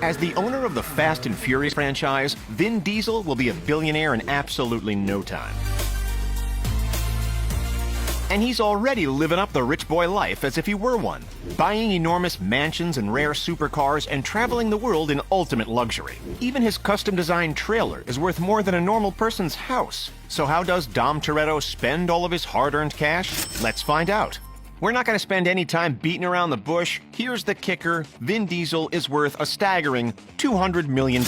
As the owner of the Fast and Furious franchise, Vin Diesel will be a billionaire in absolutely no time. And he's already living up the rich boy life as if he were one, buying enormous mansions and rare supercars and traveling the world in ultimate luxury. Even his custom-designed trailer is worth more than a normal person's house. So how does Dom Toretto spend all of his hard-earned cash? Let's find out. We're not going to spend any time beating around the bush. Here's the kicker. Vin Diesel is worth a staggering $200 million.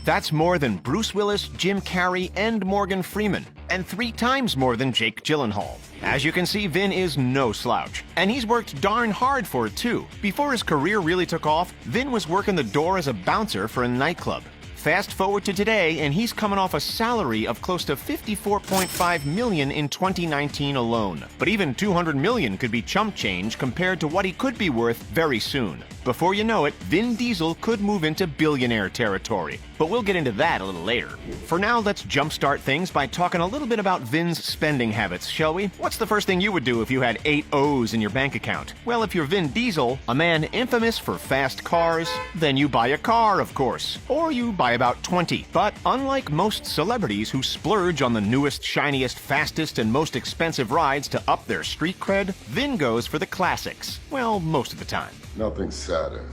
That's more than Bruce Willis, Jim Carrey, and Morgan Freeman, and 3 times more than Jake Gyllenhaal. As you can see, Vin is no slouch, and he's worked darn hard for it too. Before his career really took off, Vin was working the door as a bouncer for a nightclub. Fast forward to today, and he's coming off a salary of close to $54.5 million in 2019 alone. But even $200 million could be chump change compared to what he could be worth very soon. Before you know it, Vin Diesel could move into billionaire territory. But we'll get into that a little later. For now, let's jumpstart things by talking a little bit about Vin's spending habits, shall we? What's the first thing you would do if you had 8 O's in your bank account? Well, if you're Vin Diesel, a man infamous for fast cars, then you buy a car, of course. Or you buy about 20. But unlike most celebrities who splurge on the newest, shiniest, fastest, and most expensive rides to up their street cred, Vin goes for the classics. Well, most of the time. Nothing sadder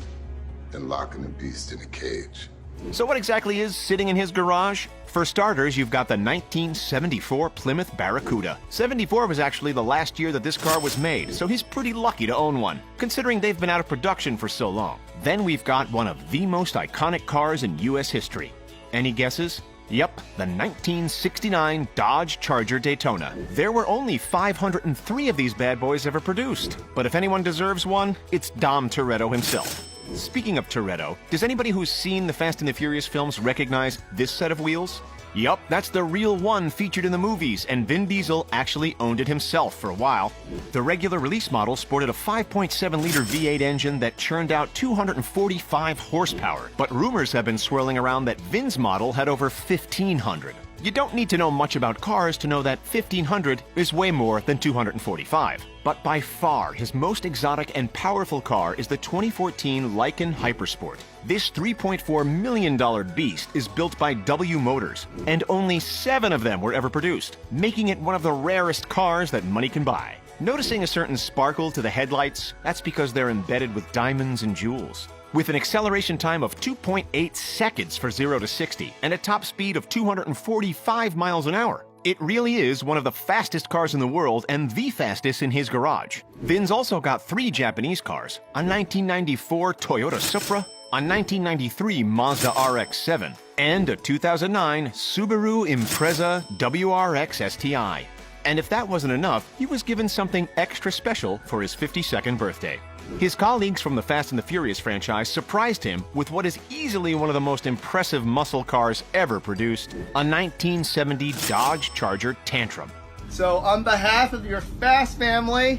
than locking a beast in a cage. So what exactly is sitting in his garage? For starters, you've got the 1974 Plymouth Barracuda. 74 was actually the last year that this car was made, so he's pretty lucky to own one, considering they've been out of production for so long. Then we've got one of the most iconic cars in U.S. history. Any guesses? Yep, the 1969 Dodge Charger Daytona. There were only 503 of these bad boys ever produced. But if anyone deserves one, it's Dom Toretto himself. Speaking of Toretto, does anybody who's seen the Fast and the Furious films recognize this set of wheels? Yup, that's the real one featured in the movies, and Vin Diesel actually owned it himself for a while. The regular release model sported a 5.7-liter V8 engine that churned out 245 horsepower, but rumors have been swirling around that Vin's model had over 1,500. You don't need to know much about cars to know that 1,500 is way more than 245. But by far, his most exotic and powerful car is the 2014 Lykan Hypersport. This $3.4 million beast is built by W Motors, and only 7 of them were ever produced, making it one of the rarest cars that money can buy. Noticing a certain sparkle to the headlights? That's because they're embedded with diamonds and jewels. With an acceleration time of 2.8 seconds for 0 to 60 and a top speed of 245 miles an hour. It really is one of the fastest cars in the world and the fastest in his garage. Vin's also got 3 Japanese cars, a 1994 Toyota Supra, a 1993 Mazda RX-7, and a 2009 Subaru Impreza WRX STI. And if that wasn't enough, he was given something extra special for his 52nd birthday. His colleagues from the Fast and the Furious franchise surprised him with what is easily one of the most impressive muscle cars ever produced, a 1970 Dodge Charger Tantrum. So, on behalf of your Fast family...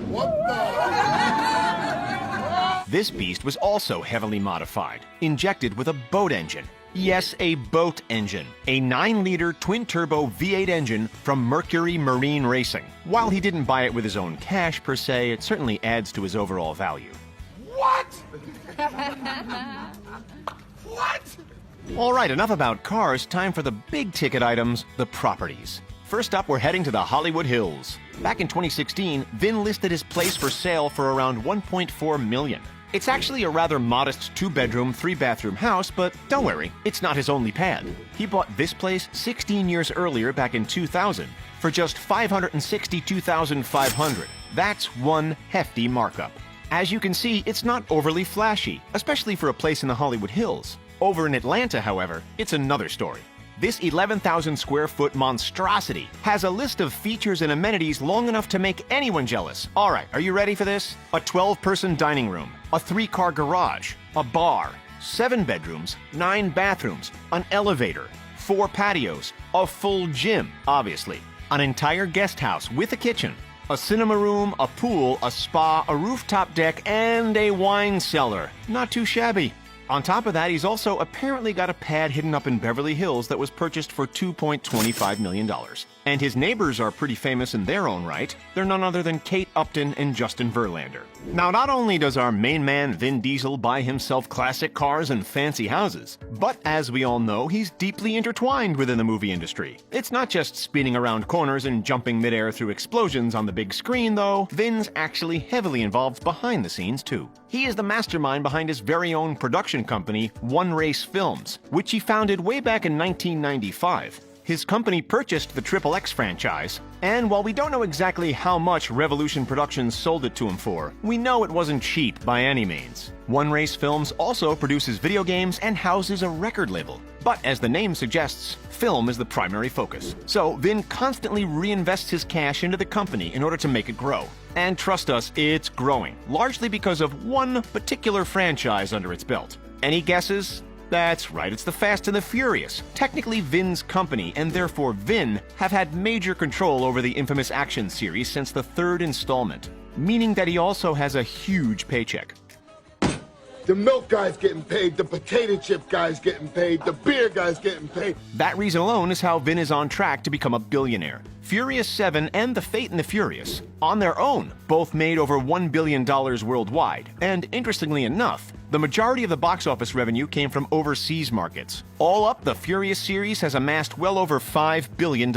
What the? This beast was also heavily modified, injected with a boat engine. Yes, a boat engine. A 9-liter twin-turbo V8 engine from Mercury Marine Racing. While he didn't buy it with his own cash per se, it certainly adds to his overall value. What? What? All right, enough about cars. Time for the big-ticket items, the properties. First up, we're heading to the Hollywood Hills. Back in 2016, Vin listed his place for sale for around $1.4 million. It's actually a rather modest 2-bedroom, 3-bathroom house, but don't worry, it's not his only pad. He bought this place 16 years earlier, back in 2000, for just $562,500. That's one hefty markup. As you can see, it's not overly flashy, especially for a place in the Hollywood Hills. Over in Atlanta, however, it's another story. This 11,000 square foot monstrosity has a list of features and amenities long enough to make anyone jealous. All right, are you ready for this? A 12-person dining room, a 3-car garage, a bar, 7 bedrooms, 9 bathrooms, an elevator, 4 patios, a full gym, obviously, an entire guest house with a kitchen, a cinema room, a pool, a spa, a rooftop deck, and a wine cellar. Not too shabby. On top of that, he's also apparently got a pad hidden up in Beverly Hills that was purchased for $2.25 million. And his neighbors are pretty famous in their own right. They're none other than Kate Upton and Justin Verlander. Now, not only does our main man Vin Diesel buy himself classic cars and fancy houses, but as we all know, he's deeply intertwined within the movie industry. It's not just spinning around corners and jumping midair through explosions on the big screen, though. Vin's actually heavily involved behind the scenes, too. He is the mastermind behind his very own production company, One Race Films, which he founded way back in 1995. His company purchased the XXX franchise, and while we don't know exactly how much Revolution Productions sold it to him for, we know it wasn't cheap by any means. One Race Films also produces video games and houses a record label. But as the name suggests, film is the primary focus. So Vin constantly reinvests his cash into the company in order to make it grow. And trust us, it's growing, largely because of one particular franchise under its belt. Any guesses? That's right, it's the Fast and the Furious, technically Vin's company, and therefore Vin have had major control over the infamous action series since the third installment, meaning that he also has a huge paycheck. The milk guy's getting paid, the potato chip guy's getting paid, the beer guy's getting paid. That reason alone is how Vin is on track to become a billionaire. Furious 7 and The Fate and the Furious, on their own, both made over $1 billion worldwide, and interestingly enough, the majority of the box office revenue came from overseas markets. All up, the Furious series has amassed well over $5 billion.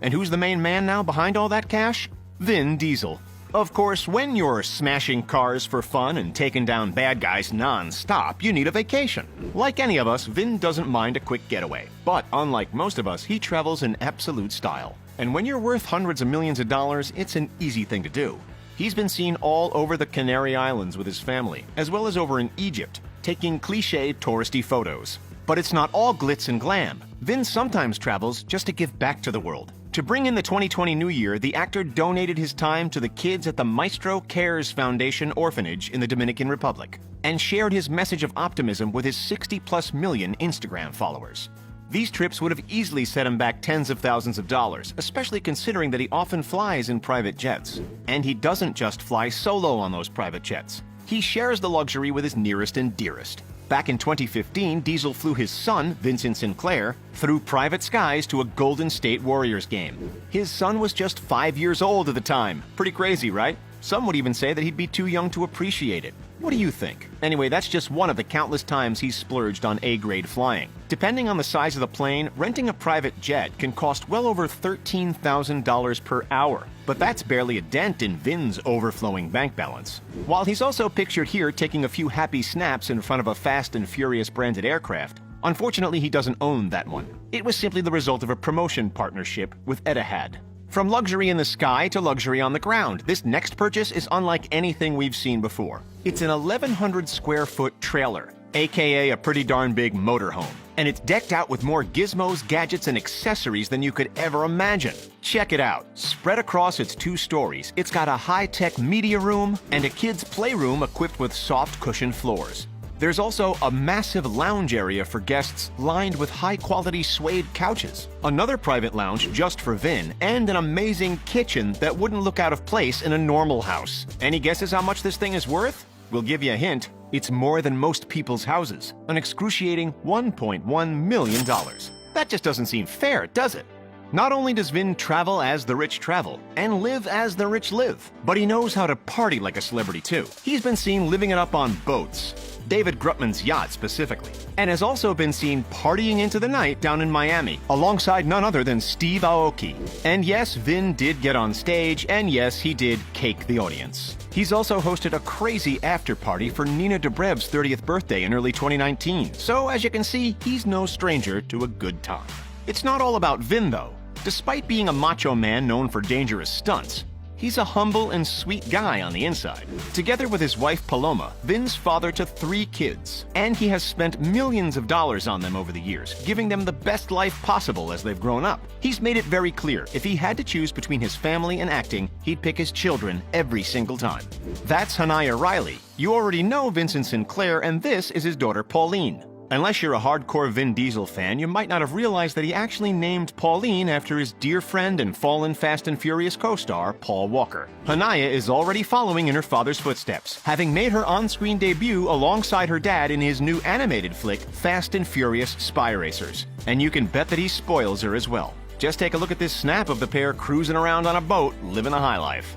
And who's the main man now behind all that cash? Vin Diesel. Of course, when you're smashing cars for fun and taking down bad guys non-stop, you need a vacation. Like any of us, Vin doesn't mind a quick getaway. But unlike most of us, he travels in absolute style. And when you're worth hundreds of millions of dollars, it's an easy thing to do. He's been seen all over the Canary Islands with his family, as well as over in Egypt, taking cliché touristy photos. But it's not all glitz and glam. Vin sometimes travels just to give back to the world. To bring in the 2020 New Year, the actor donated his time to the kids at the Maestro Cares Foundation orphanage in the Dominican Republic, and shared his message of optimism with his 60+ million Instagram followers. These trips would have easily set him back tens of thousands of dollars, especially considering that he often flies in private jets. And he doesn't just fly solo on those private jets. He shares the luxury with his nearest and dearest. Back in 2015, Diesel flew his son, Vincent Sinclair, through private skies to a Golden State Warriors game. His son was just 5 years old at the time. Pretty crazy, right? Some would even say that he'd be too young to appreciate it. What do you think? Anyway, that's just one of the countless times he's splurged on A-grade flying. Depending on the size of the plane, renting a private jet can cost well over $13,000 per hour. But that's barely a dent in Vin's overflowing bank balance. While he's also pictured here taking a few happy snaps in front of a Fast and Furious branded aircraft, unfortunately he doesn't own that one. It was simply the result of a promotion partnership with Etihad. From luxury in the sky to luxury on the ground, this next purchase is unlike anything we've seen before. It's an 1,100 square foot trailer, aka a pretty darn big motorhome. And it's decked out with more gizmos, gadgets, and accessories than you could ever imagine. Check it out. Spread across its 2 stories, it's got a high-tech media room and a kids' playroom equipped with soft cushioned floors. There's also a massive lounge area for guests lined with high-quality suede couches, another private lounge just for Vin, and an amazing kitchen that wouldn't look out of place in a normal house. Any guesses how much this thing is worth? We'll give you a hint. It's more than most people's houses, an excruciating $1.1 million. That just doesn't seem fair, does it? Not only does Vin travel as the rich travel, and live as the rich live, but he knows how to party like a celebrity too. He's been seen living it up on boats, David Grutman's yacht specifically, and has also been seen partying into the night down in Miami, alongside none other than Steve Aoki. And yes, Vin did get on stage, and yes, he did cake the audience. He's also hosted a crazy after-party for Nina Dobrev's 30th birthday in early 2019, so as you can see, he's no stranger to a good time. It's not all about Vin though. Despite being a macho man known for dangerous stunts, he's a humble and sweet guy on the inside. Together with his wife Paloma, Vin's father to 3 kids, and he has spent millions of dollars on them over the years, giving them the best life possible as they've grown up. He's made it very clear, if he had to choose between his family and acting, he'd pick his children every single time. That's Hanaya Riley. You already know Vincent Sinclair, and this is his daughter Pauline. Unless you're a hardcore Vin Diesel fan, you might not have realized that he actually named Pauline after his dear friend and fallen Fast and Furious co-star, Paul Walker. Hanaya is already following in her father's footsteps, having made her on-screen debut alongside her dad in his new animated flick, Fast and Furious Spy Racers. And you can bet that he spoils her as well. Just take a look at this snap of the pair cruising around on a boat, living the high life.